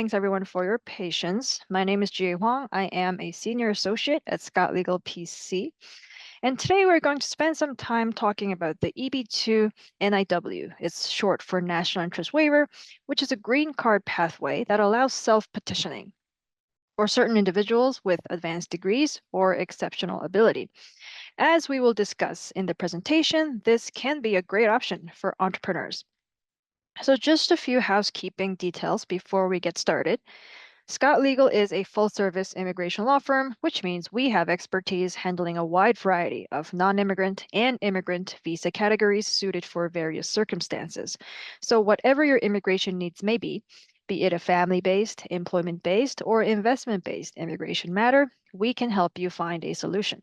Thanks everyone for your patience. My name is Jiyae Hwang. I am a senior associate at Scott Legal PC. And today we're going to spend some time talking about the EB2 NIW. It's short for National Interest Waiver, which is a green card pathway that allows self-petitioning for certain individuals with advanced degrees or exceptional ability. As we will discuss in the presentation, this can be a great option for entrepreneurs. So just a few housekeeping details before we get started. Scott Legal is a full-service immigration law firm, which means we have expertise handling a wide variety of non-immigrant and immigrant visa categories suited for various circumstances. So whatever your immigration needs may be it a family-based, employment-based, or investment-based immigration matter, we can help you find a solution.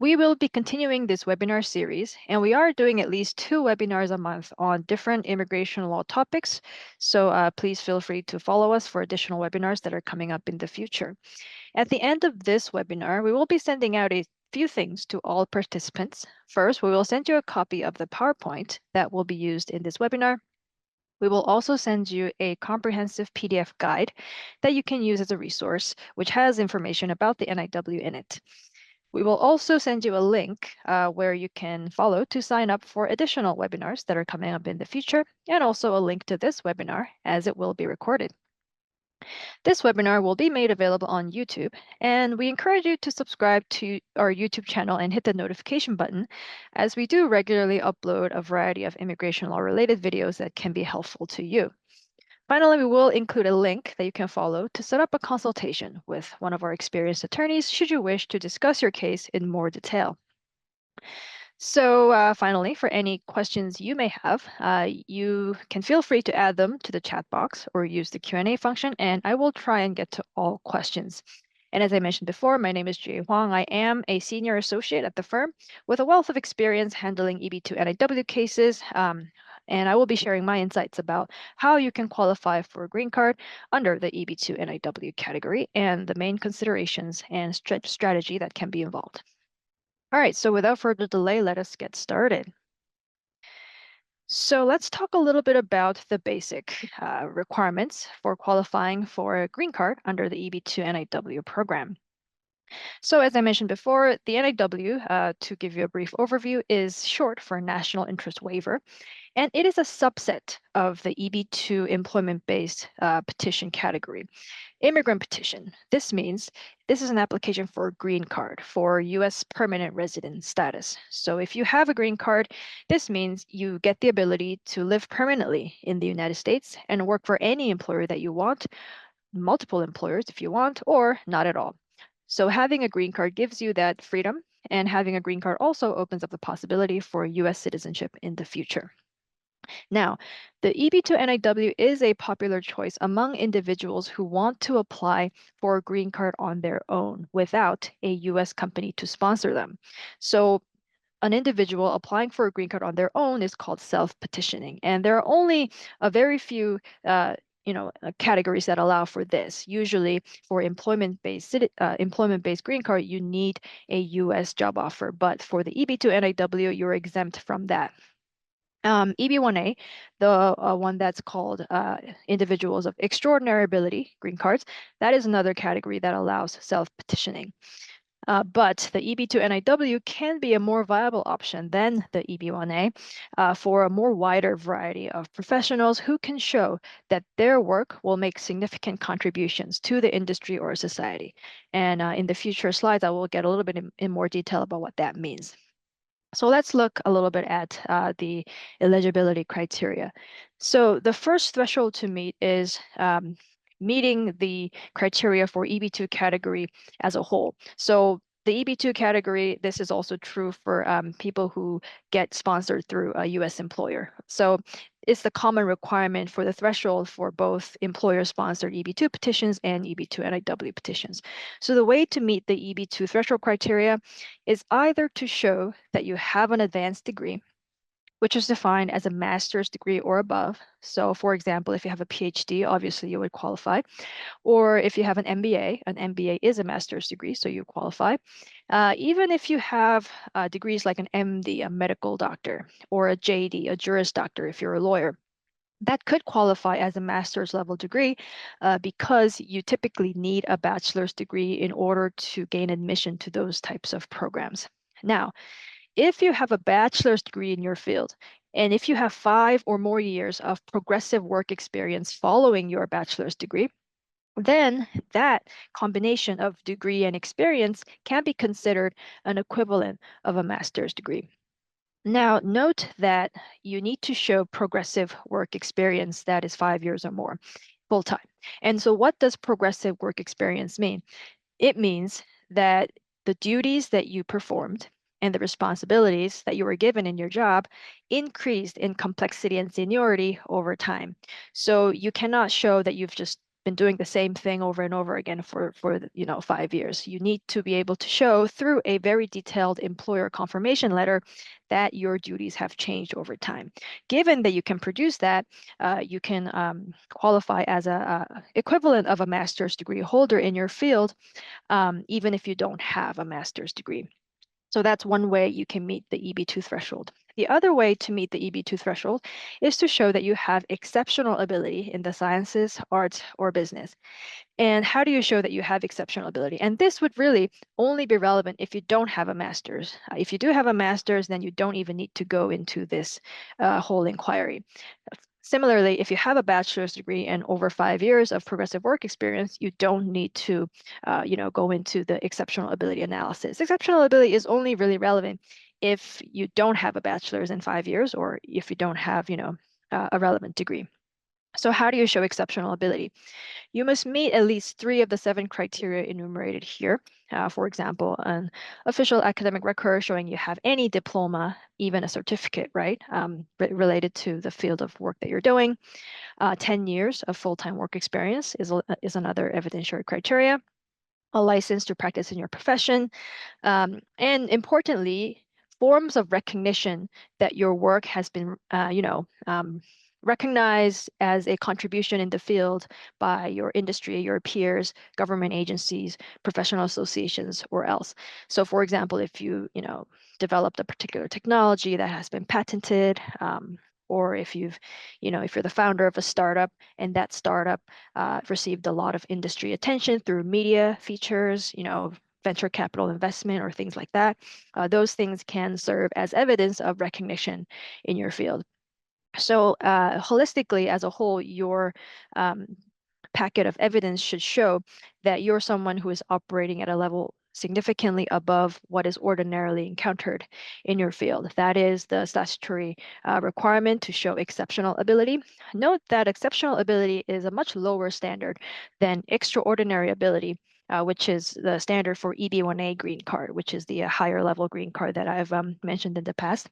We will be continuing this webinar series, and we are doing at least 2 webinars a month on different immigration law topics. So please feel free to follow us for additional webinars that are coming up in the future. At the end of this webinar, we will be sending out a few things to all participants. First, we will send you a copy of the PowerPoint that will be used in this webinar. We will also send you a comprehensive PDF guide that you can use as a resource, which has information about the NIW in it. We will also send you a link where you can follow to sign up for additional webinars that are coming up in the future, and also a link to this webinar as it will be recorded. This webinar will be made available on YouTube, and we encourage you to subscribe to our YouTube channel and hit the notification button, as we do regularly upload a variety of immigration law related videos that can be helpful to you. Finally, we will include a link that you can follow to set up a consultation with one of our experienced attorneys should you wish to discuss your case in more detail. So finally, for any questions you may have, you can feel free to add them to the chat box or use the Q&A function, and I will try and get to all questions. And as I mentioned before, my name is Jiyae Hwang. I am a senior associate at the firm with a wealth of experience handling EB2 NIW cases. And I will be sharing my insights about how you can qualify for a green card under the EB2 NIW category and the main considerations and strategy that can be involved. All right, so without further delay, let us get started. So let's talk a little bit about the basic requirements for qualifying for a green card under the EB2 NIW program. So as I mentioned before, the NIW, to give you a brief overview, is short for National Interest Waiver, and it is a subset of the EB2 employment-based petition category. Immigrant petition. This means this is an application for a green card for U.S. permanent resident status. So if you have a green card, this means you get the ability to live permanently in the United States and work for any employer that you want, multiple employers if you want, or not at all. So having a green card gives you that freedom, and having a green card also opens up the possibility for U.S. citizenship in the future. Now, the EB2 NIW is a popular choice among individuals who want to apply for a green card on their own without a U.S. company to sponsor them. So an individual applying for a green card on their own is called self-petitioning. And there are only a very few categories that allow for this. Usually for employment-based green card, you need a U.S. job offer. But for the EB2 NIW, you're exempt from that. EB1A, the one that's called individuals of extraordinary ability, green cards, that is another category that allows self-petitioning. But the EB2 NIW can be a more viable option than the EB1A for a more wider variety of professionals who can show that their work will make significant contributions to the industry or society. And in the future slides, I will get a little bit in more detail about what that means. So let's look a little bit at the eligibility criteria. So the first threshold to meet is meeting the criteria for EB2 category as a whole. So the EB2 category, this is also true for people who get sponsored through a U.S. employer. So it's the common requirement for the threshold for both employer-sponsored EB2 petitions and EB2 NIW petitions. So the way to meet the EB2 threshold criteria is either to show that you have an advanced degree, which is defined as a master's degree or above. So for example, if you have a PhD, obviously you would qualify. Or if you have an MBA is a master's degree, so you qualify. Even if you have degrees like an MD, a medical doctor, or a JD, a Juris Doctor, if you're a lawyer, that could qualify as a master's level degree because you typically need a bachelor's degree in order to gain admission to those types of programs. Now, if you have a bachelor's degree in your field, and if you have 5 or more years of progressive work experience following your bachelor's degree, then that combination of degree and experience can be considered an equivalent of a master's degree. Now, note that you need to show progressive work experience that is 5 years or more full time. And so, what does progressive work experience mean? It means that the duties that you performed and the responsibilities that you were given in your job increased in complexity and seniority over time. So you cannot show that you've just been doing the same thing over and over again for 5 years. You need to be able to show through a very detailed employer confirmation letter that your duties have changed over time. Given that you can produce that, you can qualify as a equivalent of a master's degree holder in your field, even if you don't have a master's degree. So that's one way you can meet the EB2 threshold. The other way to meet the EB2 threshold is to show that you have exceptional ability in the sciences, arts, or business. And how do you show that you have exceptional ability? And this would really only be relevant if you don't have a master's. If you do have a master's, then you don't even need to go into this whole inquiry. Similarly, if you have a bachelor's degree and over 5 years of progressive work experience, you don't need to, go into the exceptional ability analysis. Exceptional ability is only really relevant if you don't have a bachelor's in 5 years or if you don't have, a relevant degree. So how do you show exceptional ability? You must meet at least 3 of the 7 criteria enumerated here. For example, an official academic record showing you have any diploma, even a certificate, right, related to the field of work that you're doing. 10 years of full-time work experience is another evidentiary criteria. A license to practice in your profession. And importantly, forms of recognition that your work has been, recognized as a contribution in the field by your industry, your peers, government agencies, professional associations, or else. So for example, if you, developed a particular technology that has been patented, or if you've, if you're the founder of a startup and that startup received a lot of industry attention through media features, venture capital investment or things like that, those things can serve as evidence of recognition in your field. So holistically, as a whole, your packet of evidence should show that you're someone who is operating at a level significantly above what is ordinarily encountered in your field. That is the statutory requirement to show exceptional ability. Note that exceptional ability is a much lower standard than extraordinary ability, which is the standard for EB1A green card, which is the higher level green card that I've mentioned in the past,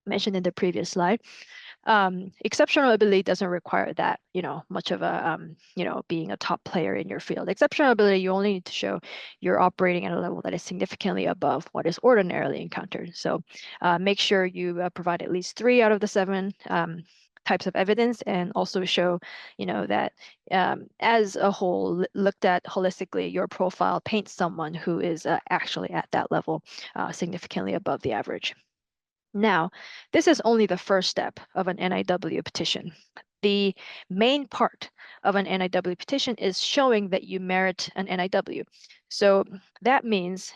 mentioned in the previous slide. Exceptional ability doesn't require that, much of a, being a top player in your field. Exceptional ability, you only need to show you're operating at a level that is significantly above what is ordinarily encountered. So make sure you provide at least 3 out of the 7 types of evidence, and also show, that as a whole, looked at holistically, your profile paints someone who is actually at that level, significantly above the average. Now, this is only the first step of an NIW petition. The main part of an NIW petition is showing that you merit an NIW. So that means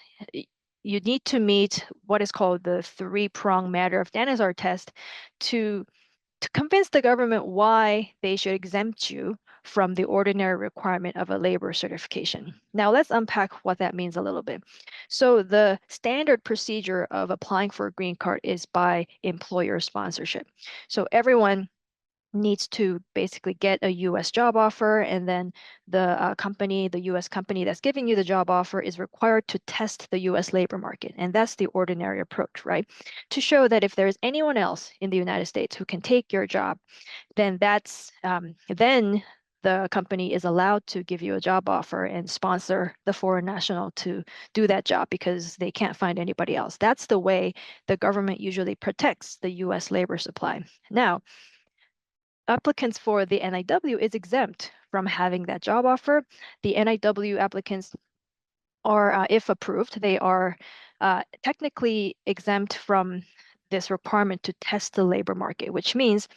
you need to meet what is called the 3-prong matter of Danaher test to convince the government why they should exempt you from the ordinary requirement of a labor certification. Now let's unpack what that means a little bit. So the standard procedure of applying for a green card is by employer sponsorship. So everyone needs to basically get a US job offer, and then the US company that's giving you the job offer is required to test the US labor market. And that's the ordinary approach, right? To show that if there's anyone else in the United States who can take your job, then then the company is allowed to give you a job offer and sponsor the foreign national to do that job because they can't find anybody else. That's the way the government usually protects the US labor supply. Now, applicants for the NIW is exempt from having that job offer. The NIW applicants are, if approved, they are technically exempt from this requirement to test the labor market, which means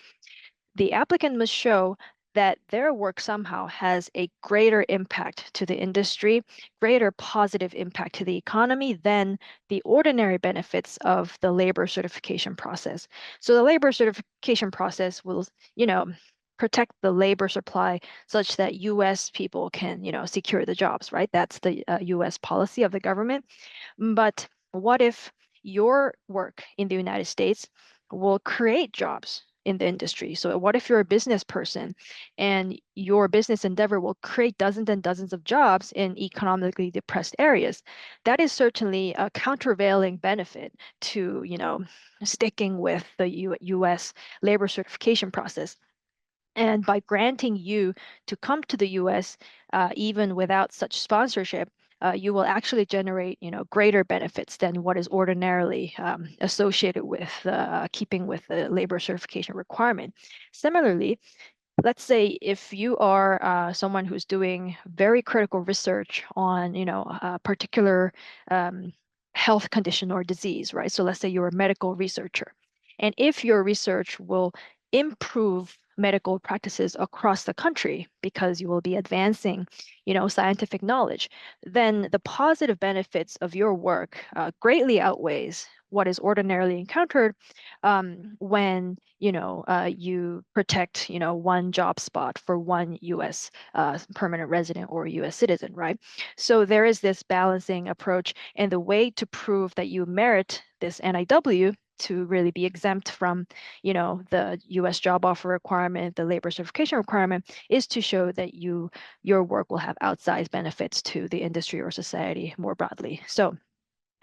the applicant must show that their work somehow has a greater impact to the industry, greater positive impact to the economy than the ordinary benefits of the labor certification process. So the labor certification process will, you know, protect the labor supply such that US people can, secure the jobs, right? That's the US policy of the government. But what if your work in the United States will create jobs in the industry? So what if you're a business person and your business endeavor will create dozens and dozens of jobs in economically depressed areas? That is certainly a countervailing benefit to, sticking with the US labor certification process. And by granting you to come to the US, even without such sponsorship, you will actually generate, greater benefits than what is ordinarily associated with keeping with the labor certification requirement. Similarly, let's say if you are someone who's doing very critical research on, a particular um, health condition or disease, right? So let's say you're a medical researcher, and if your research will improve medical practices across the country because you will be advancing, scientific knowledge, then the positive benefits of your work greatly outweighs what is ordinarily encountered when you protect one job spot for one U.S. Permanent resident or U.S. citizen, right? So there is this balancing approach, and the way to prove that you merit this NIW to really be exempt from, the U.S. job offer requirement, the labor certification requirement, is to show that your work will have outsized benefits to the industry or society more broadly. So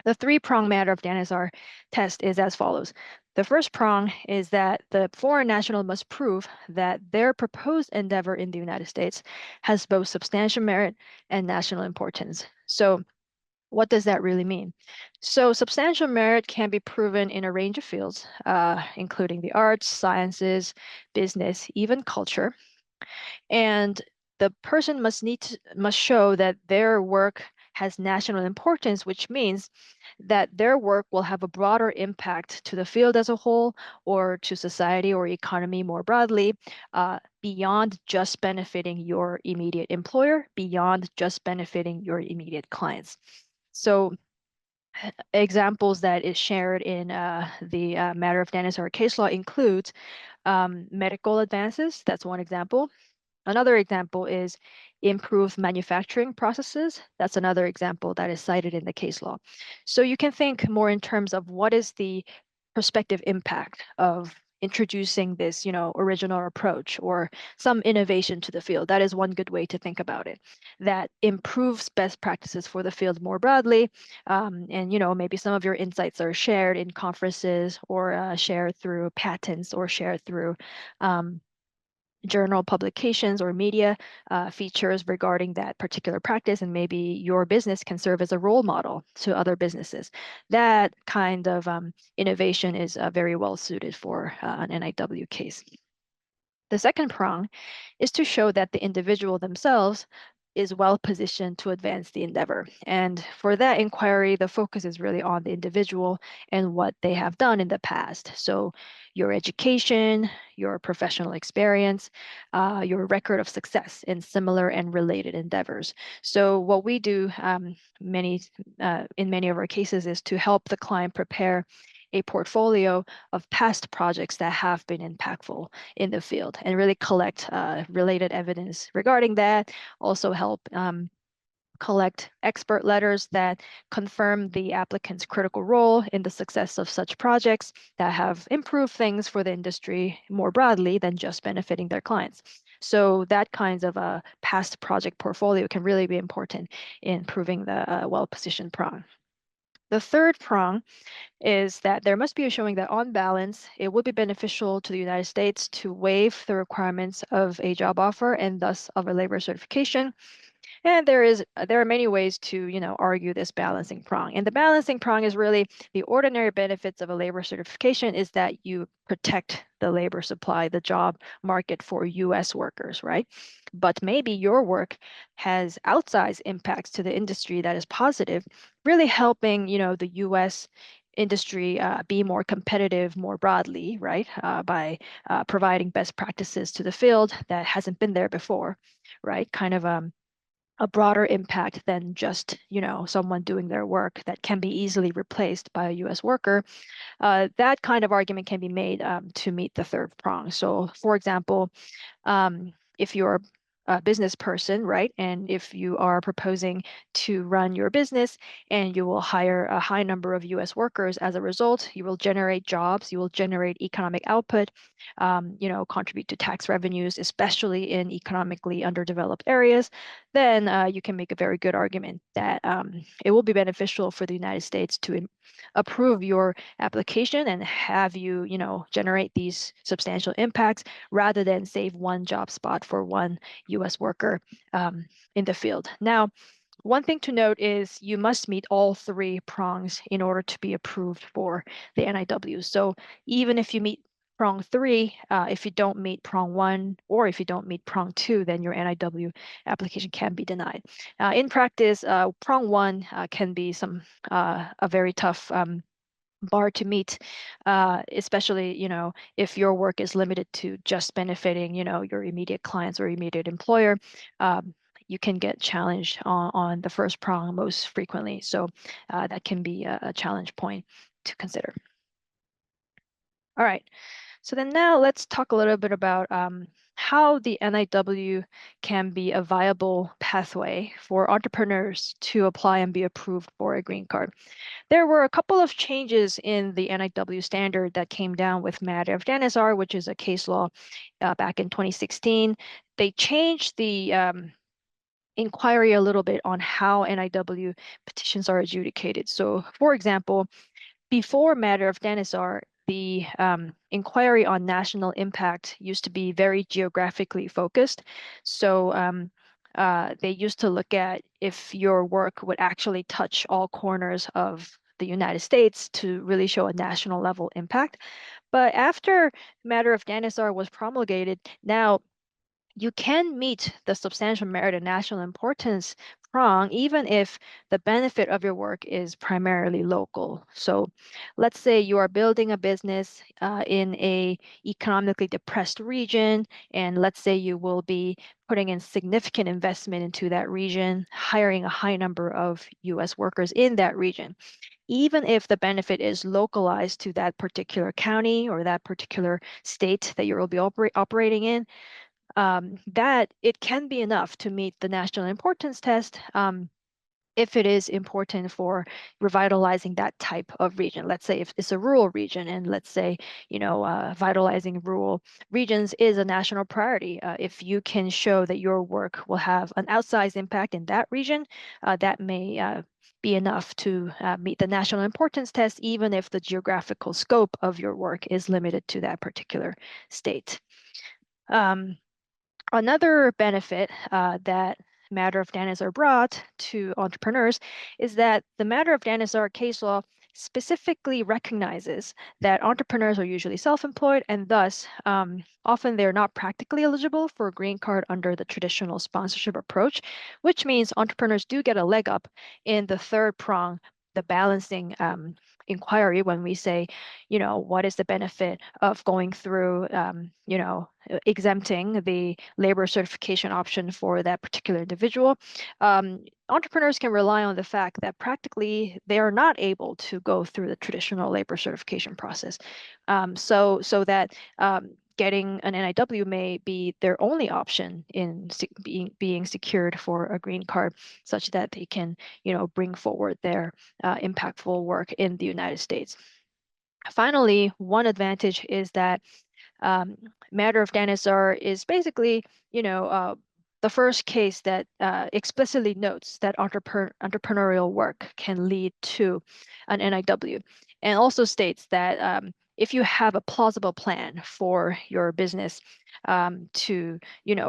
the three-prong matter of the NSR test is as follows. The first prong is that the foreign national must prove that their proposed endeavor in the United States has both substantial merit and national importance. So what does that really mean? So substantial merit can be proven in a range of fields, including the arts, sciences, business, even culture. And the person must show that their work has national importance, which means that their work will have a broader impact to the field as a whole or to society or economy more broadly, beyond just benefiting your immediate employer, beyond just benefiting your immediate clients. So examples that is shared in the matter of Dennis or case law includes medical advances. That's one example. Another example is improved manufacturing processes. That's another example that is cited in the case law. So you can think more in terms of what is the prospective impact of introducing this, original approach or some innovation to the field. That is one good way to think about it. That improves best practices for the field more broadly. And, maybe some of your insights are shared in conferences or shared through patents or shared through journal publications or media features regarding that particular practice, and maybe your business can serve as a role model to other businesses. That kind of innovation is very well suited for an NIW case. The second prong is to show that the individual themselves is well positioned to advance the endeavor. And for that inquiry, the focus is really on the individual and what they have done in the past. So your education, your professional experience, your record of success in similar and related endeavors. So what we do in many of our cases is to help the client prepare a portfolio of past projects that have been impactful in the field and really collect related evidence regarding that. Also help collect expert letters that confirm the applicant's critical role in the success of such projects that have improved things for the industry more broadly than just benefiting their clients. So that kinds of a past project portfolio can really be important in proving the well-positioned prong. The third prong is that there must be a showing that on balance, it would be beneficial to the United States to waive the requirements of a job offer and thus of a labor certification. And there are many ways to, argue this balancing prong. And the balancing prong is really the ordinary benefits of a labor certification is that you protect the labor supply, the job market for US workers, right? But maybe your work has outsized impacts to the industry that is positive, really helping, the US industry be more competitive more broadly, right? By providing best practices to the field that hasn't been there before, right? Kind of a broader impact than just, someone doing their work that can be easily replaced by a U.S. worker. That kind of argument can be made to meet the third prong. So, for example, if you're a business person, right, and if you are proposing to run your business and you will hire a high number of US workers as a result, you will generate jobs, you will generate economic output, contribute to tax revenues, especially in economically underdeveloped areas, then you can make a very good argument that it will be beneficial for the United States to approve your application and have you, generate these substantial impacts rather than save one job spot for one US worker in the field. Now, one thing to note is you must meet all three prongs in order to be approved for the NIW. So even if you meet prong three, if you don't meet prong one, or if you don't meet prong two, then your NIW application can be denied. In practice, prong one can be a very tough bar to meet, especially, if your work is limited to just benefiting, your immediate clients or immediate employer. You can get challenged on the first prong most frequently. So that can be a challenge point to consider. All right. So then now let's talk a little bit about how the NIW can be a viable pathway for entrepreneurs to apply and be approved for a green card. There were a couple of changes in the NIW standard that came down with matter of Janissar, which is a case law back in 2016. They changed the inquiry a little bit on how NIW petitions are adjudicated. So, for example, before matter of Janissar, the inquiry on national impact used to be very geographically focused. So they used to look at if your work would actually touch all corners of the United States to really show a national level impact. But after matter of Janissar was promulgated, now you can meet the substantial merit and national importance prong even if the benefit of your work is primarily local. So let's say you are building a business in a economically depressed region, and let's say you will be putting in significant investment into that region, hiring a high number of US workers in that region. Even if the benefit is localized to that particular county or that particular state that you will be operating in, that it can be enough to meet the national importance test if it is important for revitalizing that type of region. Let's say if it's a rural region, and let's say, vitalizing rural regions is a national priority. If you can show that your work will have an outsized impact in that region, that may be enough to meet the national importance test, even if the geographical scope of your work is limited to that particular state. Another benefit that matter of Janissar brought to entrepreneurs is that the matter of Janissar case law specifically recognizes that entrepreneurs are usually self-employed, and thus often they're not practically eligible for a green card under the traditional sponsorship approach, which means entrepreneurs do get a leg up in the third prong, the balancing inquiry, when we say, what is the benefit of going through, exempting the labor certification option for that particular individual. Entrepreneurs can rely on the fact that practically they are not able to go through the traditional labor certification process. So that getting an NIW may be their only option in being secured for a green card, such that they can, bring forward their impactful work in the United States. Finally, one advantage is that matter of Janissar is basically, the first case that explicitly notes that entrepreneurial work can lead to an NIW, and also states that if you have a plausible plan for your business to,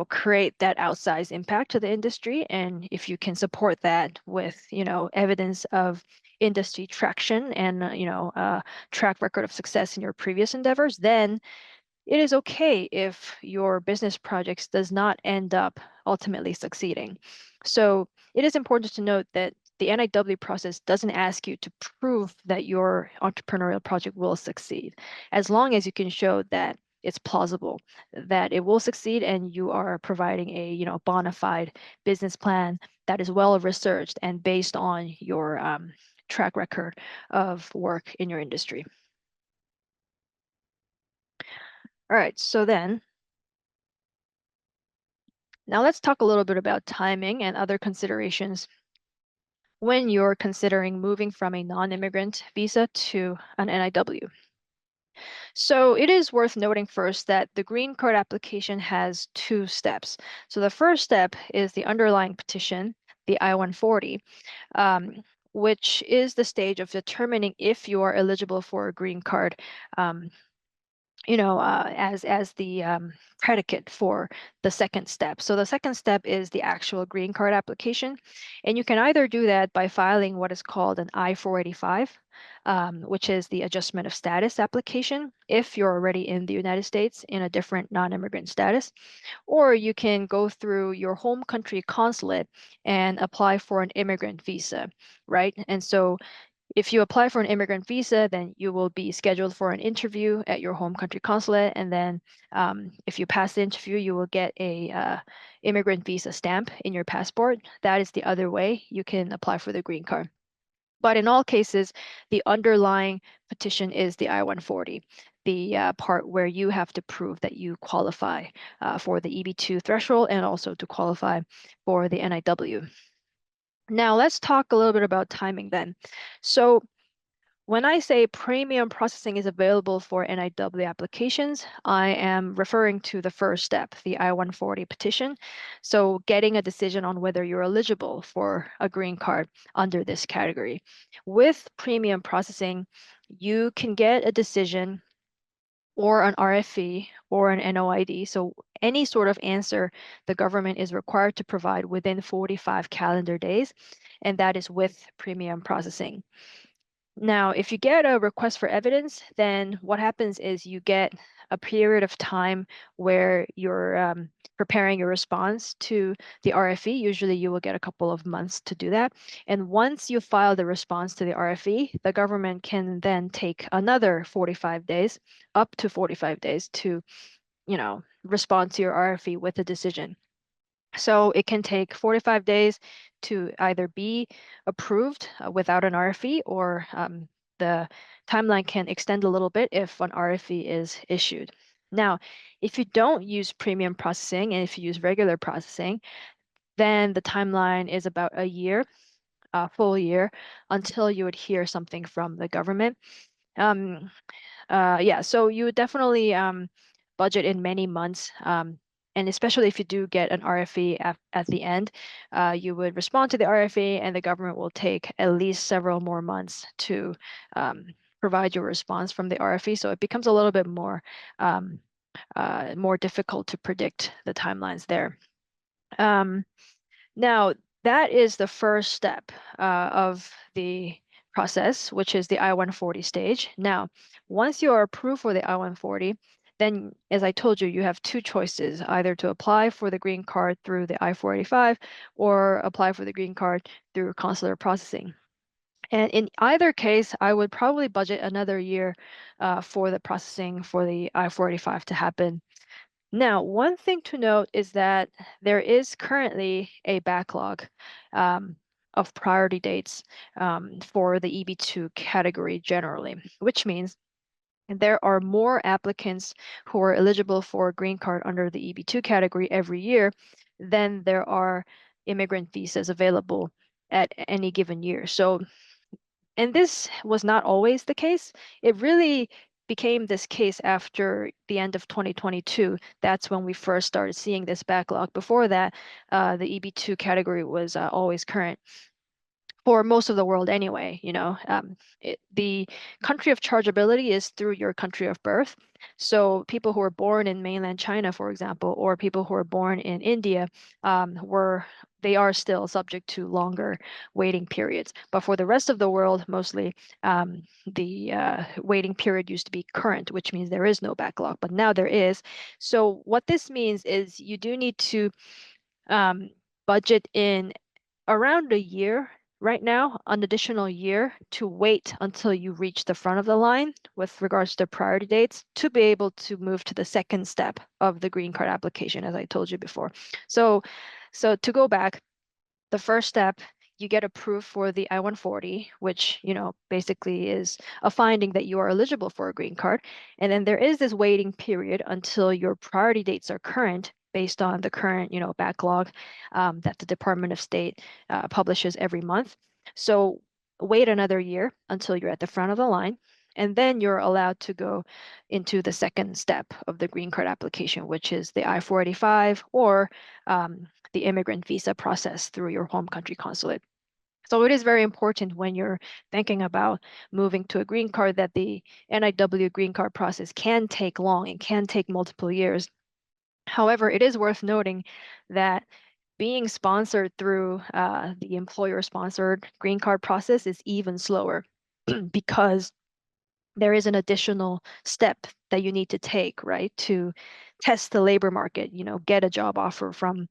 create that outsized impact to the industry, and if you can support that with, evidence of industry traction and, track record of success in your previous endeavors, then it is okay if your business projects does not end up ultimately succeeding. So it is important to note that the NIW process doesn't ask you to prove that your entrepreneurial project will succeed, as long as you can show that it's plausible, that it will succeed, and you are providing a, bona fide business plan that is well researched and based on your track record of work in your industry. All right, so then now let's talk a little bit about timing and other considerations when you're considering moving from a non-immigrant visa to an NIW. So it is worth noting first that the green card application has two steps. So the first step is the underlying petition, the I-140, which is the stage of determining if you are eligible for a green card. As the predicate for the second step. So the second step is the actual green card application. And you can either do that by filing what is called an I-485, which is the adjustment of status application, if you're already in the United States in a different non-immigrant status, or you can go through your home country consulate and apply for an immigrant visa, right? And so if you apply for an immigrant visa, then you will be scheduled for an interview at your home country consulate. And then if you pass the interview, you will get a immigrant visa stamp in your passport. That is the other way you can apply for the green card. But in all cases, the underlying petition is the I-140, the part where you have to prove that you qualify for the EB2 threshold and also to qualify for the NIW. Now let's talk a little bit about timing then. So when I say premium processing is available for NIW applications, I am referring to the first step, the I-140 petition. So getting a decision on whether you're eligible for a green card under this category. With premium processing, you can get a decision or an RFE or an NOID. So any sort of answer the government is required to provide within 45 calendar days, and that is with premium processing. Now, if you get a request for evidence, then what happens is you get a period of time where you're preparing your response to the RFE. Usually you will get a couple of months to do that. And once you file the response to the RFE, the government can then take another 45 days, up to 45 days to, respond to your RFE with a decision. So it can take 45 days to either be approved without an RFE, or the timeline can extend a little bit if an RFE is issued. Now, if you don't use premium processing and if you use regular processing, then the timeline is about a year, a full year, until you would hear something from the government. Yeah, so you would definitely budget in many months. And especially if you do get an RFE at the end, you would respond to the RFE and the government will take at least several more months to provide your response from the RFE. So it becomes a little bit more difficult to predict the timelines there. Now, that is the first step of the process, which is the I-140 stage. Now, once you are approved for the I-140, then, as I told you, you have two choices, either to apply for the green card through the I-485 or apply for the green card through consular processing. And in either case, I would probably budget another year for the processing for the I-485 to happen. Now, one thing to note is that there is currently a backlog of priority dates for the EB2 category generally, which means there are more applicants who are eligible for a green card under the EB2 category every year than there are immigrant visas available at any given year. So, and this was not always the case. It really became this case after the end of 2022. That's when we first started seeing this backlog. Before that, the EB2 category was always current for most of the world anyway. The country of chargeability is through your country of birth. So people who are born in mainland China, for example, or people who are born in India, they are still subject to longer waiting periods. But for the rest of the world, mostly the waiting period used to be current, which means there is no backlog, but now there is. So what this means is you do need to budget in around a year right now an additional year to wait until you reach the front of the line with regards to priority dates to be able to move to the second step of the green card application, as I told you before. So, so to go back, the first step, you get approved for the I-140, which, basically is a finding that you are eligible for a green card. And then there is this waiting period until your priority dates are current based on the current, backlog that the Department of State publishes every month. So wait another year until you're at the front of the line. And then you're allowed to go into the second step of the green card application, which is the I-485 or the immigrant visa process through your home country consulate. So it is very important when you're thinking about moving to a green card that the NIW green card process can take long and can take multiple years. However, it is worth noting that being sponsored through the employer-sponsored green card process is even slower because there is an additional step that you need to take, right, to test the labor market, get a job offer from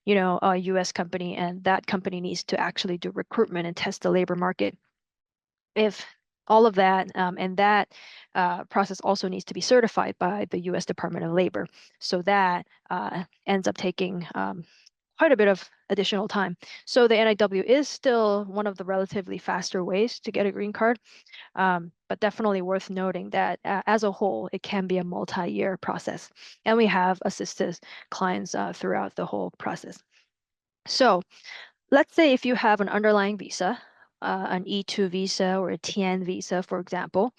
a US company, and that company needs to actually do recruitment and test the labor market. If all of that, and that process also needs to be certified by the US Department of Labor. So that ends up taking quite a bit of additional time. So the NIW is still one of the relatively faster ways to get a green card, but definitely worth noting that as a whole, it can be a multi-year process. And we have assisted clients throughout the whole process. So let's say if you have an underlying visa, an E2 visa or a TN visa, for example,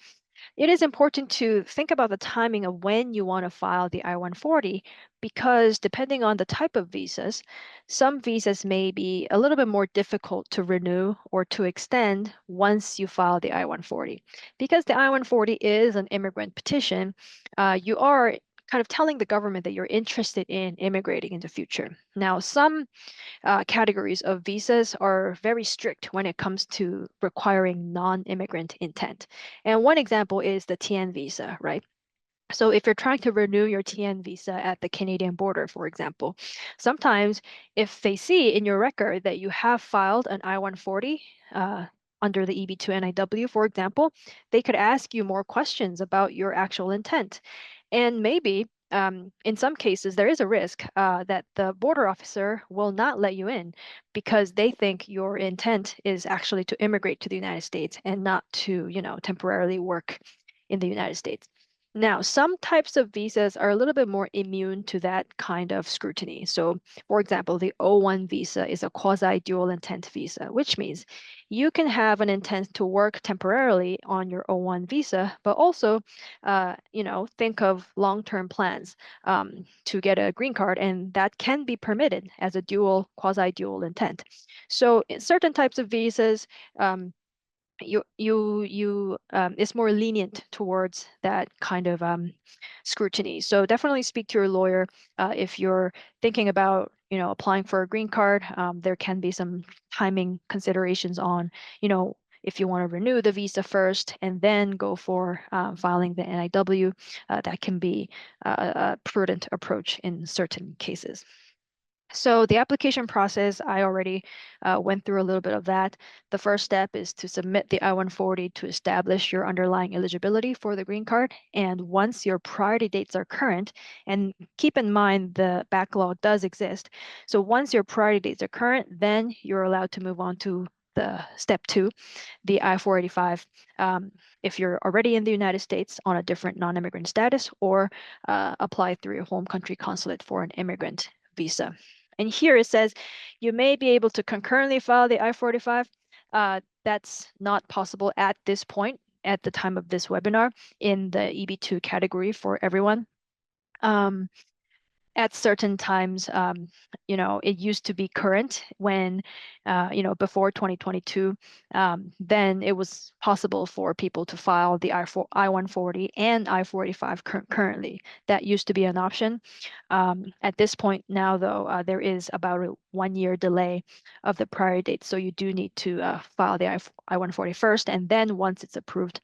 it is important to think about the timing of when you want to file the I-140 because depending on the type of visas, some visas may be a little bit more difficult to renew or to extend once you file the I-140. Because the I-140 is an immigrant petition, you are kind of telling the government that you're interested in immigrating in the future. Now, some categories of visas are very strict when it comes to requiring non-immigrant intent. And one example is the TN visa, right? So if you're trying to renew your TN visa at the Canadian border, for example, sometimes if they see in your record that you have filed an I-140 under the EB2 NIW, for example, they could ask you more questions about your actual intent. And maybe in some cases, there is a risk that the border officer will not let you in because they think your intent is actually to immigrate to the United States and not to, temporarily work in the United States. Now, some types of visas are a little bit more immune to that kind of scrutiny. So, for example, the O1 visa is a quasi-dual intent visa, which means you can have an intent to work temporarily on your O1 visa, but also, think of long-term plans to get a green card, and that can be permitted as a dual, quasi-dual intent. So, in certain types of visas, it's more lenient towards that kind of scrutiny. So definitely speak to your lawyer if you're thinking about applying for a green card. There can be some timing considerations on if you want to renew the visa first and then go for filing the NIW. That can be a prudent approach in certain cases. So the application process, I already went through a little bit of that. The first step is to submit the I-140 to establish your underlying eligibility for the green card. And once your priority dates are current, and keep in mind the backlog does exist. So once your priority dates are current, then you're allowed to move on to the step 2, the I-485, if you're already in the United States on a different non-immigrant status, or apply through your home country consulate for an immigrant visa. And here it says you may be able to concurrently file the I-485. That's not possible at this point, at the time of this webinar, in the EB2 category for everyone. At certain times, it used to be current when, before 2022, then it was possible for people to file the I-140 and I-485 currently. That used to be an option. At this point now, though, there is about a 1-year delay of the prior date. So you do need to file the I-140 first, and then once it's approved,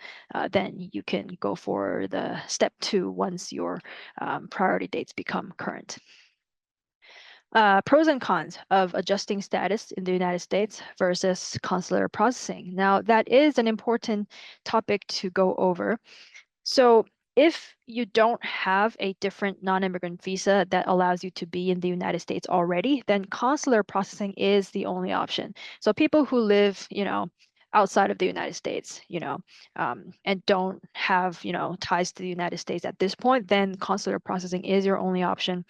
then you can go for the step 2 once your priority dates become current. Pros and cons of adjusting status in the United States versus consular processing. Now, that is an important topic to go over. So, if you don't have a different non-immigrant visa that allows you to be in the United States already, then consular processing is the only option. So, people who live, outside of the United States, and don't have, ties to the United States at this point, then consular processing is your only option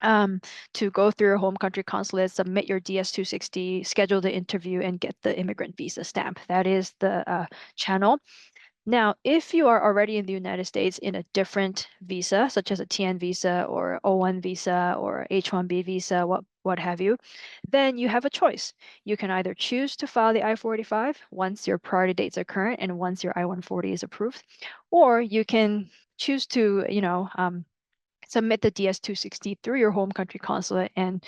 um, to go through your home country consulate, submit your DS-260, schedule the interview, and get the immigrant visa stamp. That is the channel. Now, if you are already in the United States in a different visa, such as a TN visa or O1 visa or H-1B visa, what have you, then you have a choice. You can either choose to file the I-485 once your priority dates are current and once your I-140 is approved, or you can choose to, submit the DS-260 through your home country consulate and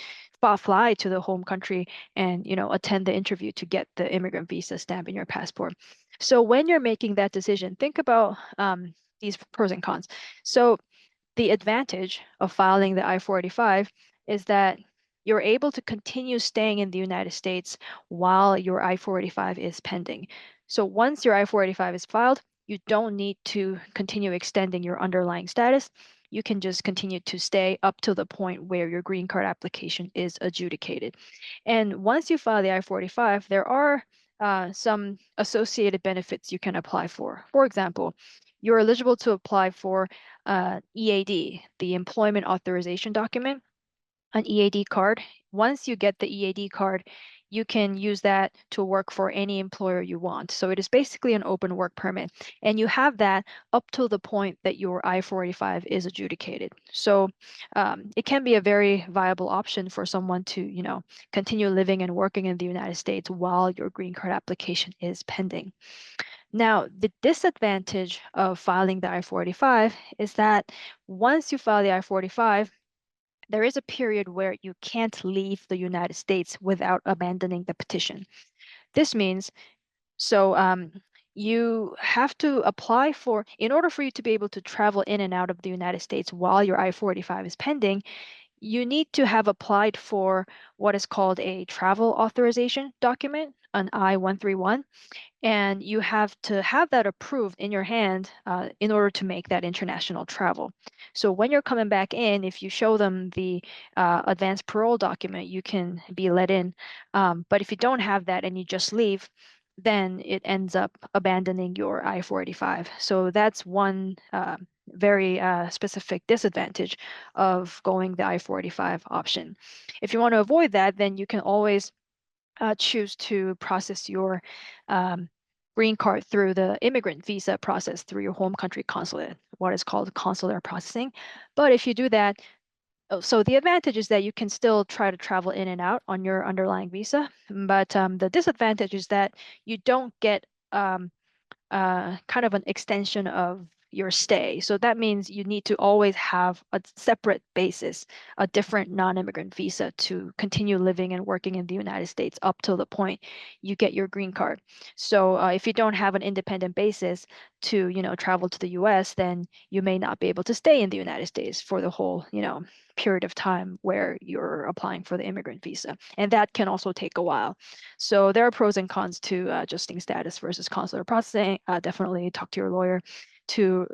fly to the home country and attend the interview to get the immigrant visa stamp in your passport. So when you're making that decision, think about these pros and cons. So the advantage of filing the I-485 is that you're able to continue staying in the United States while your I-485 is pending. So once your I-485 is filed, you don't need to continue extending your underlying status. You can just continue to stay up to the point where your green card application is adjudicated. And once you file the I-485, there are some associated benefits you can apply for. For example, you're eligible to apply for EAD, the employment authorization document, an EAD card. Once you get the EAD card, you can use that to work for any employer you want. So it is basically an open work permit, and you have that up to the point that your I-485 is adjudicated. So it can be a very viable option for someone to, continue living and working in the United States while your green card application is pending. Now, the disadvantage of filing the I-485 is that once you file the I-485, there is a period where you can't leave the United States without abandoning the petition. This means, so you have to apply for, in order for you to be able to travel in and out of the United States while your I-485 is pending, you need to have applied for what is called a travel authorization document, an I-131. And you have to have that approved in your hand in order to make that international travel. So when you're coming back in, if you show them the advanced parole document, you can be let in. But if you don't have that and you just leave, then it ends up abandoning your I-485. So that's one very specific disadvantage of going the I-485 option. If you want to avoid that, then you can always choose to process your green card through the immigrant visa process through your home country consulate, what is called consular processing. But if you do that, so the advantage is that you can still try to travel in and out on your underlying visa, but the disadvantage is that you don't get kind of an extension of your stay. So that means you need to always have a separate basis, a different non-immigrant visa to continue living and working in the United States up till the point you get your green card. So if you don't have an independent basis to, travel to the US, then you may not be able to stay in the United States for the whole, period of time where you're applying for the immigrant visa. And that can also take a while. So there are pros and cons to adjusting status versus consular processing. Definitely talk to your lawyer to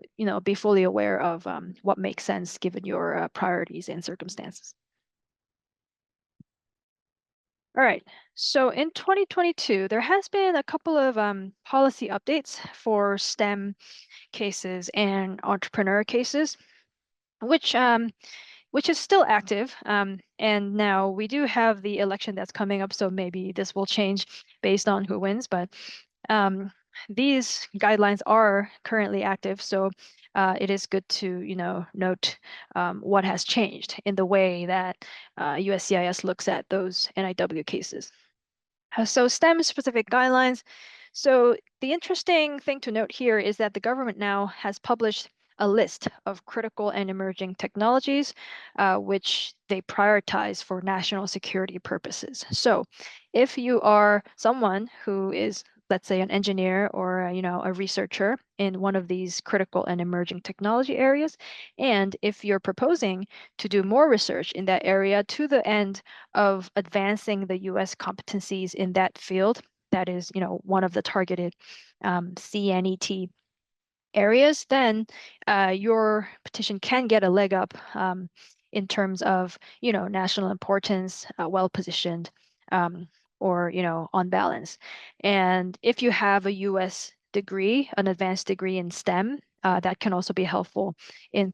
be fully aware of what makes sense given your priorities and circumstances. All right, so in 2022, there has been a couple of policy updates for STEM cases and entrepreneur cases, which is still active. And now we do have the election that's coming up, so maybe this will change based on who wins. But these guidelines are currently active, so it is good to note what has changed in the way that USCIS looks at those NIW cases. So STEM specific guidelines. So the interesting thing to note here is that the government now has published a list of critical and emerging technologies, which they prioritize for national security purposes. So if you are someone who is let's say an engineer or a researcher in one of these critical and emerging technology areas. And if you're proposing to do more research in that area to the end of advancing the US competencies in that field, that is, one of the targeted CNET areas, then your petition can get a leg up in terms of, national importance, well-positioned, or, on balance. And if you have a US degree, an advanced degree in STEM, that can also be helpful in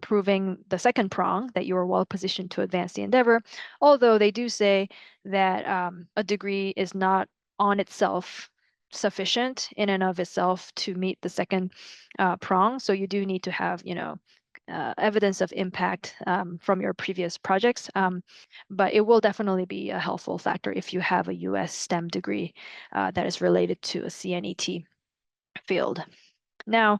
proving the second prong that you are well positioned to advance the endeavor. Although they do say that a degree is not on itself sufficient in and of itself to meet the second prong. So you do need to have, evidence of impact from your previous projects. But it will definitely be a helpful factor if you have a US STEM degree that is related to a CNET field. Now,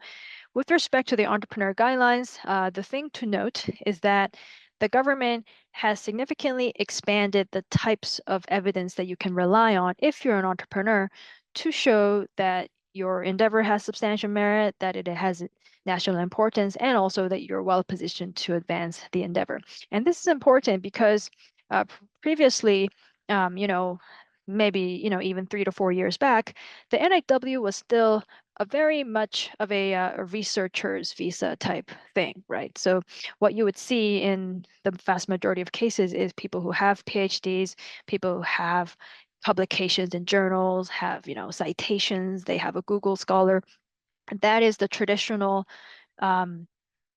with respect to the entrepreneur guidelines, the thing to note is that the government has significantly expanded the types of evidence that you can rely on if you're an entrepreneur to show that your endeavor has substantial merit, that it has national importance, and also that you're well positioned to advance the endeavor. And this is important because previously, maybe, even 3 to 4 years back, the NIW was still a very much of a researcher's visa type thing, right? So what you would see in the vast majority of cases is people who have PhDs, people who have publications in journals, have, citations, they have a Google Scholar. That is the um,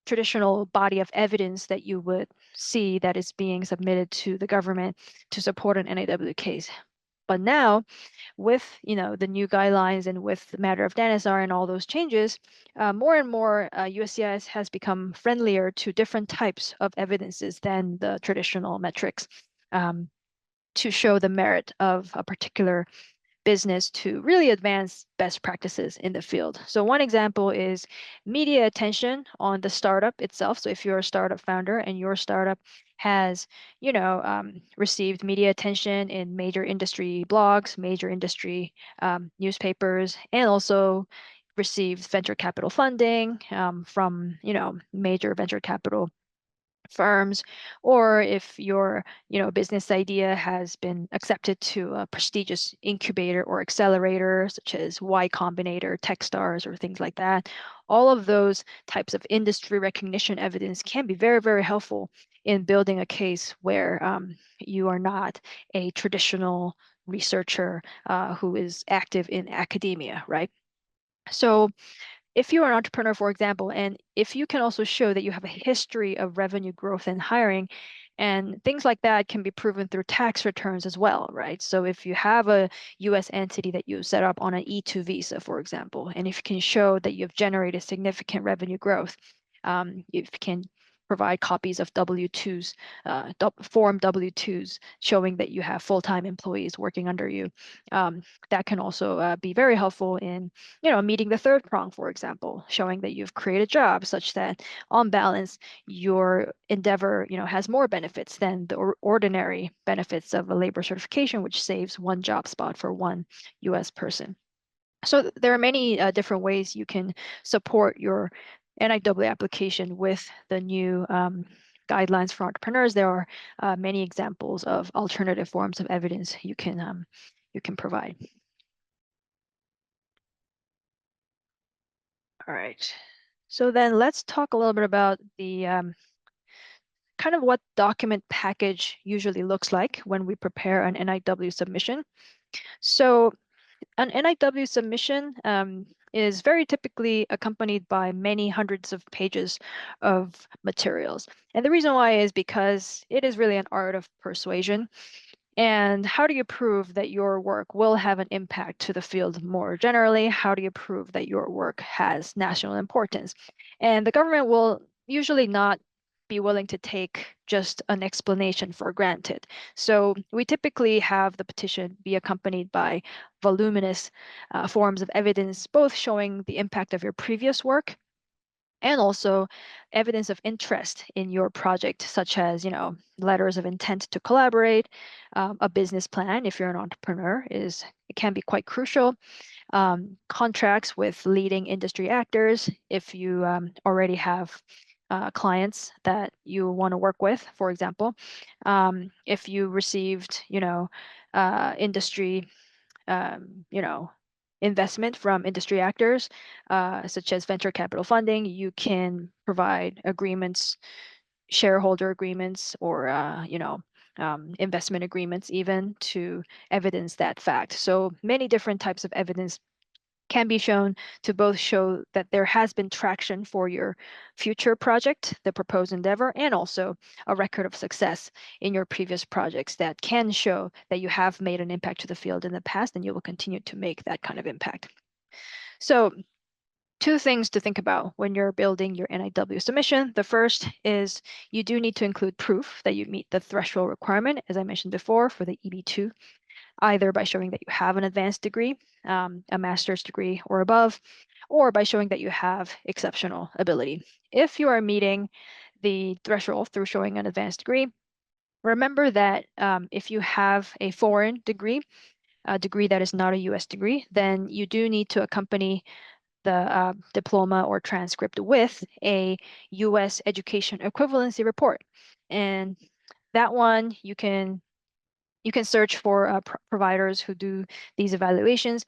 traditional body of evidence that you would see that is being submitted to the government to support an NIW case. But now, with the new guidelines and with the matter of DANISR and all those changes, more and more USCIS has become friendlier to different types of evidences than the traditional metrics to show the merit of a particular business to really advance best practices in the field. So one example is media attention on the startup itself. So if you're a startup founder and your startup has, received media attention in major industry blogs, major industry newspapers, and also received venture capital funding from, major venture capital firms, or if your business idea has been accepted to a prestigious incubator or accelerator such as Y Combinator, Techstars, or things like that. All of those types of industry recognition evidence can be very, very helpful in building a case where you are not a traditional researcher who is active in academia, right? So if you're an entrepreneur, for example, and if you can also show that you have a history of revenue growth and hiring, and things like that can be proven through tax returns as well, right? So if you have a US entity that you set up on an E2 visa, for example, and if you can show that you've generated significant revenue growth, if you can provide copies of W-2s, Form W-2s, showing that you have full-time employees working under you, that can also be very helpful in meeting the third prong, for example, showing that you've created jobs such that on balance, your endeavor, has more benefits than the ordinary benefits of a labor certification, which saves one job spot for one US person. So there are many different ways you can support your NIW application with the new guidelines for entrepreneurs. There are many examples of alternative forms of evidence you can provide. All right. So then let's talk a little bit about the kind of what document package usually looks like when we prepare an NIW submission. So an NIW submission is very typically accompanied by many hundreds of pages of materials. And the reason why is because it is really an art of persuasion. And how do you prove that your work will have an impact to the field more generally? How do you prove that your work has national importance? And the government will usually not be willing to take just an explanation for granted. So we typically have the petition be accompanied by voluminous forms of evidence, both showing the impact of your previous work and also evidence of interest in your project, such as, letters of intent to collaborate, a business plan if you're an entrepreneur it can be quite crucial. Contracts with leading industry actors if you already have clients that you want to work with, for example. If you received, industry, investment from industry actors, such as venture capital funding, you can provide agreements, shareholder agreements, or investment agreements even to evidence that fact. So many different types of evidence can be shown to both show that there has been traction for your future project, the proposed endeavor, and also a record of success in your previous projects that can show that you have made an impact to the field in the past and you will continue to make that kind of impact. So two things to think about when you're building your NIW submission. The first is you do need to include proof that you meet the threshold requirement, as I mentioned before, for the EB2, either by showing that you have an advanced degree, a master's degree or above, or by showing that you have exceptional ability. If you are meeting the threshold through showing an advanced degree, remember that if you have a foreign degree, a degree that is not a US degree, then you do need to accompany the diploma or transcript with a US education equivalency report. And that one you can search for providers who do these evaluations,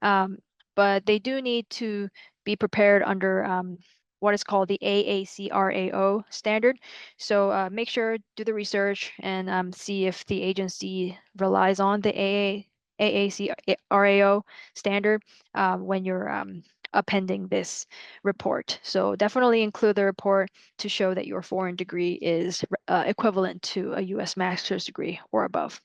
but they do need to be prepared under what is called the AACRAO standard. So make sure, do the research and see if the agency relies on the AACRAO standard when you're appending this report. So definitely include the report to show that your foreign degree is equivalent to a US master's degree or above.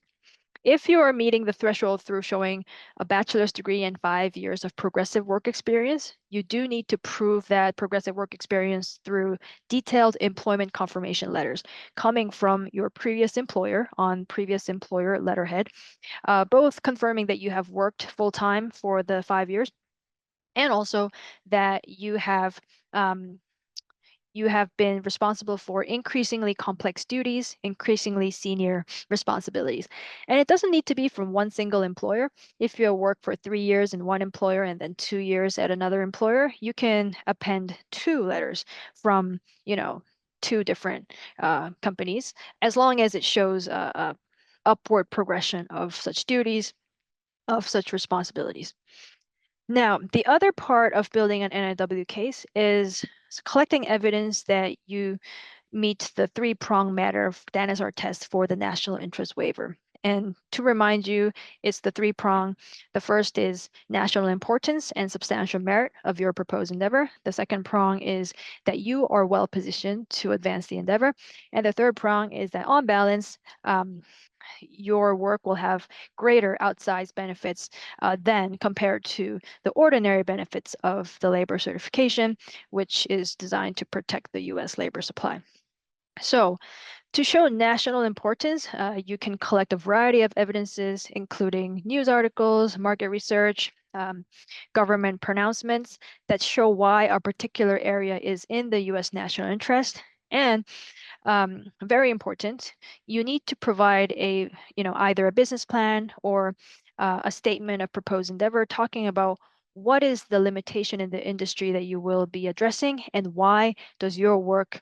If you are meeting the threshold through showing a bachelor's degree and 5 years of progressive work experience, you do need to prove that progressive work experience through detailed employment confirmation letters coming from your previous employer on previous employer letterhead, both confirming that you have worked full-time for the 5 years and also that you have been responsible for increasingly complex duties, increasingly senior responsibilities. And it doesn't need to be from one single employer. If you work for 3 years in one employer and then 2 years at another employer, you can append 2 letters from, 2 different companies, as long as it shows a upward progression of such duties, of such responsibilities. Now, the other part of building an NIW case is collecting evidence that you meet the 3-prong matter of Danaher test for the National Interest Waiver. And to remind you, it's the 3-prong. The first is national importance and substantial merit of your proposed endeavor. The second prong is that you are well positioned to advance the endeavor. And the third prong is that on balance, your work will have greater outsized benefits than compared to the ordinary benefits of the labor certification, which is designed to protect the US labor supply. So to show national importance, you can collect a variety of evidences, including news articles, market research, government pronouncements that show why a particular area is in the US national interest. And very important, you need to provide either a business plan or a statement of proposed endeavor talking about what is the limitation in the industry that you will be addressing and why does your work,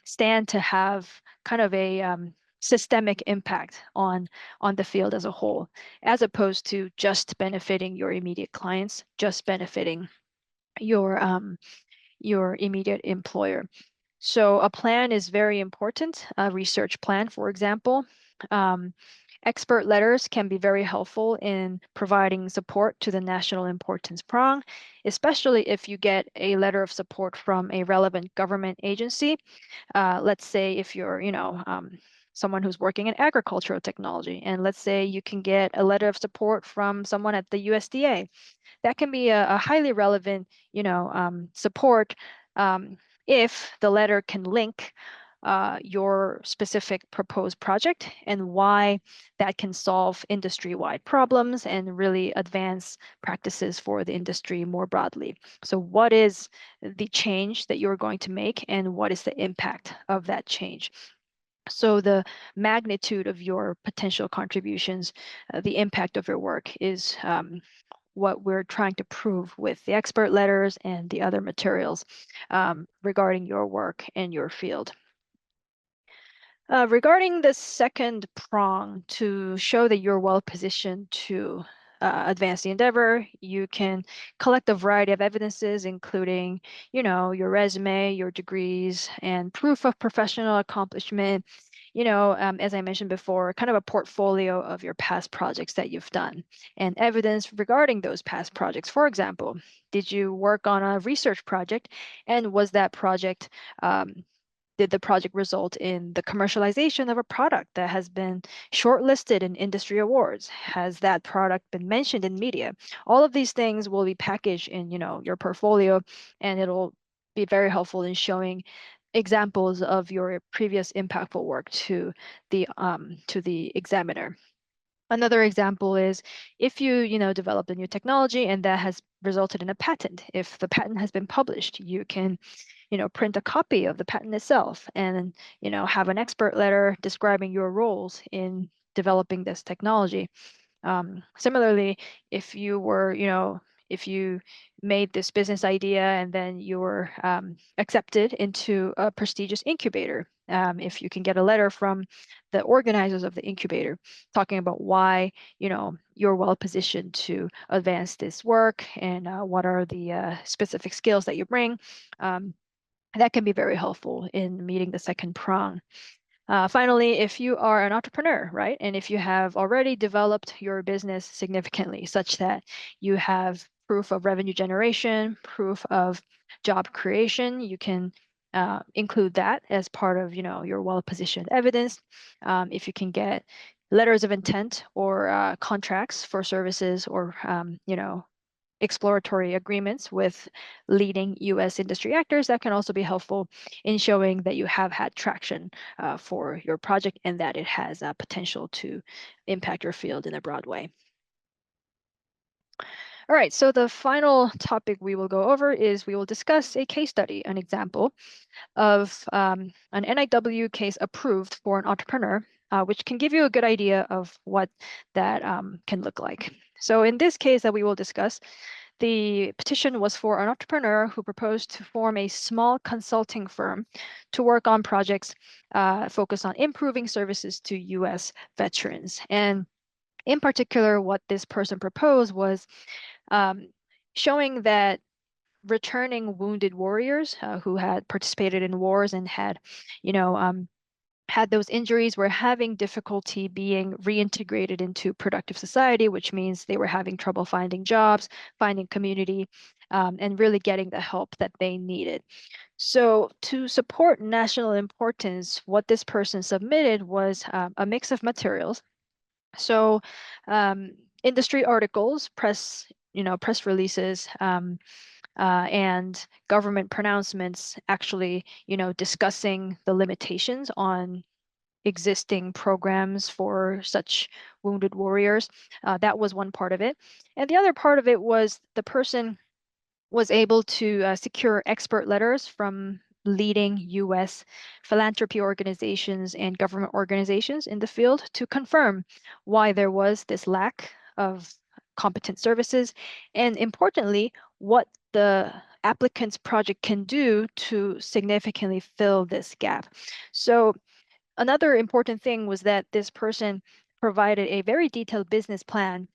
stand to have kind of a systemic impact on the field as a whole, as opposed to just benefiting your immediate clients, just benefiting your immediate employer. So a plan is very important, a research plan, for example. Expert letters can be very helpful in providing support to the national importance prong, especially if you get a letter of support from a relevant government agency. Let's say if you're, someone who's working in agricultural technology, and let's say you can get a letter of support from someone at the USDA. That can be a highly relevant, support if the letter can link your specific proposed project and why that can solve industry-wide problems and really advance practices for the industry more broadly. So what is the change that you're going to make and what is the impact of that change? So the magnitude of your potential contributions, the impact of your work is what we're trying to prove with the expert letters and the other materials regarding your work and your field. Regarding the second prong, to show that you're well positioned to advance the endeavor, you can collect a variety of evidences, including, your resume, your degrees, and proof of professional accomplishment. As I mentioned before, kind of a portfolio of your past projects that you've done and evidence regarding those past projects. For example, did you work on a research project, and was that project did the project result in the commercialization of a product that has been shortlisted in industry awards? Has that product been mentioned in media? All of these things will be packaged in, your portfolio, and it'll be very helpful in showing examples of your previous impactful work to the examiner. Another example is if you developed a new technology and that has resulted in a patent. If the patent has been published, you can print a copy of the patent itself and, have an expert letter describing your roles in developing this technology. Similarly, if if you made this business idea and then you were accepted into a prestigious incubator, if you can get a letter from the organizers of the incubator talking about why, you're well positioned to advance this work and what are the specific skills that you bring, that can be very helpful in meeting the second prong. Finally, if you are an entrepreneur, right, and if you have already developed your business significantly such that you have proof of revenue generation, proof of job creation, you can include that as part of, your well-positioned evidence. If you can get letters of intent or contracts for services or, exploratory agreements with leading US industry actors, that can also be helpful in showing that you have had traction for your project and that it has potential to impact your field in a broad way. All right, so the final topic we will go over is we will discuss a case study, an example of an NIW case approved for an entrepreneur, which can give you a good idea of what that can look like. So in this case that we will discuss, the petition was for an entrepreneur who proposed to form a small consulting firm to work on projects focused on improving services to US veterans. And in particular, what this person proposed was showing that returning wounded warriors who had participated in wars and had, had those injuries were having difficulty being reintegrated into productive society, which means they were having trouble finding jobs, finding community, and really getting the help that they needed. So to support national importance, what this person submitted was a mix of materials. So industry articles, press releases, and government pronouncements actually, discussing the limitations on existing programs for such wounded warriors. That was one part of it. And the other part of it was the person was able to secure expert letters from leading US philanthropy organizations and government organizations in the field to confirm why there was this lack of competent services, and importantly, what the applicant's project can do to significantly fill this gap. So another important thing was that this person provided a very detailed business plan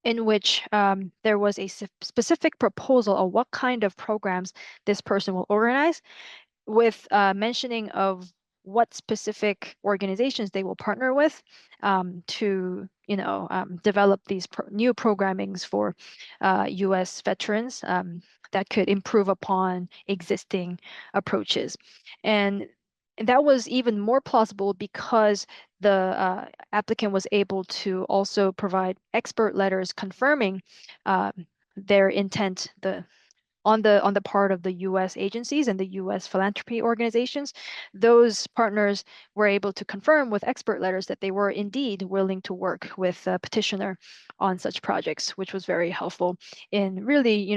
in which there was a specific proposal of what kind of programs this person will organize, with mentioning of what specific organizations they will partner with to develop these new programmings for US veterans that could improve upon existing approaches. And that was even more plausible because the applicant was able to also provide expert letters confirming their intent, on the part of the U.S. agencies and the U.S. philanthropy organizations, those partners were able to confirm with expert letters that they were indeed willing to work with the petitioner on such projects, which was very helpful in really,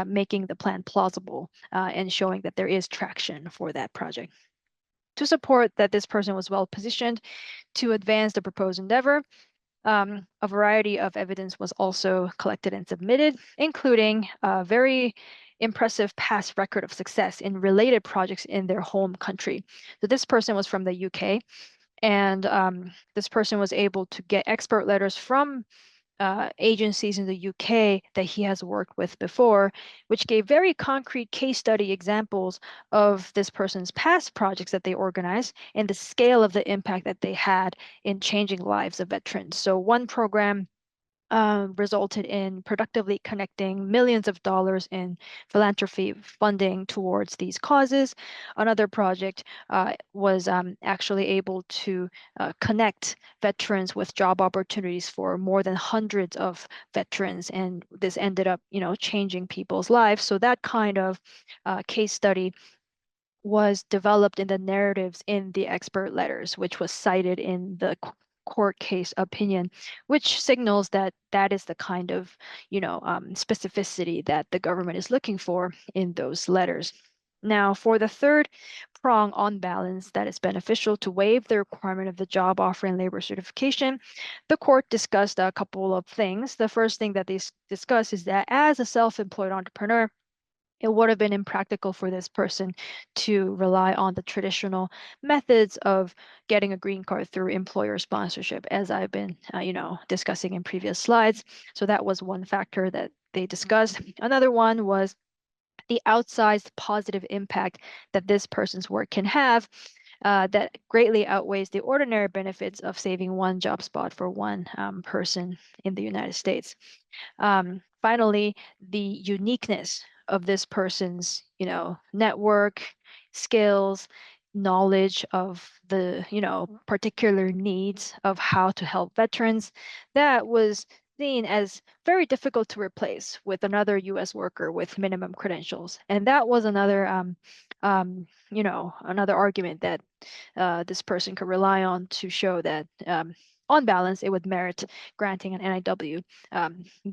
making the plan plausible and showing that there is traction for that project. To support that this person was well positioned to advance the proposed endeavor, a variety of evidence was also collected and submitted, including a very impressive past record of success in related projects in their home country. So this person was from the UK, and this person was able to get expert letters from agencies in the UK that he has worked with before, which gave very concrete case study examples of this person's past projects that they organized and the scale of the impact that they had in changing lives of veterans. So one program resulted in productively connecting millions of dollars in philanthropy funding towards these causes. Another project was actually able to connect veterans with job opportunities for more than hundreds of veterans, and this ended up, changing people's lives. So that kind of case study was developed in the narratives in the expert letters, which was cited in the court case opinion, which signals that that is the kind of, specificity that the government is looking for in those letters. Now, for the third prong on balance that is beneficial to waive the requirement of the job offer and labor certification, the court discussed a couple of things. The first thing that they discussed is that as a self-employed entrepreneur, it would have been impractical for this person to rely on the traditional methods of getting a green card through employer sponsorship, as I've been, discussing in previous slides. So that was one factor that they discussed. Another one was the outsized positive impact that this person's work can have. That greatly outweighs the ordinary benefits of saving one job spot for one person in the United States. Finally, the uniqueness of this person's, network, skills, knowledge of the, particular needs of how to help veterans, that was seen as very difficult to replace with another U.S. worker with minimum credentials. And that was another, another argument that this person could rely on to show that on balance, it would merit granting an NIW,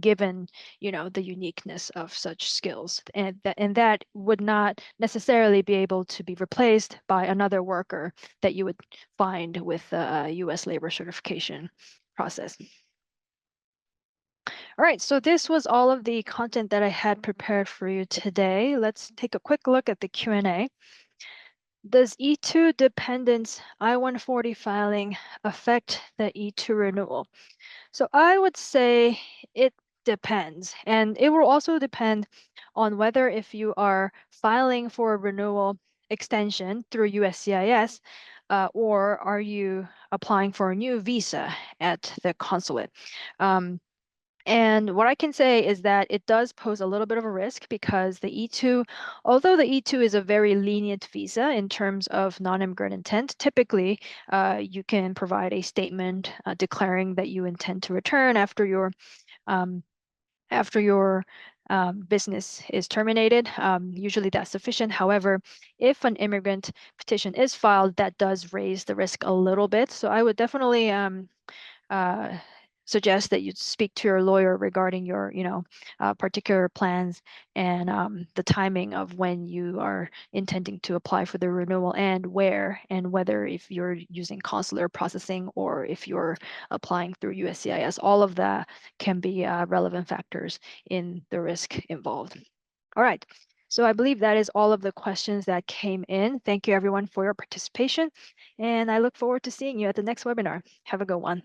given the uniqueness of such skills, and that would not necessarily be able to be replaced by another worker that you would find with the U.S. labor certification process. All right, so this was all of the content that I had prepared for you today. Let's take a quick look at the Q&A. Does E2 dependence I-140 filing affect the E2 renewal? So I would say it depends, and it will also depend on whether if you are filing for a renewal extension through USCIS, or are you applying for a new visa at the consulate. And what I can say is that it does pose a little bit of a risk because the E2, although the E2 is a very lenient visa in terms of non-immigrant intent, typically you can provide a statement declaring that you intend to return after your business is terminated. Usually that's sufficient. However, if an immigrant petition is filed, that does raise the risk a little bit. So I would definitely suggest that you speak to your lawyer regarding your, particular plans and the timing of when you are intending to apply for the renewal and where and whether if you're using consular processing or if you're applying through USCIS. All of that can be relevant factors in the risk involved. All right. So I believe that is all of the questions that came in. Thank you everyone for your participation, and I look forward to seeing you at the next webinar. Have a good one.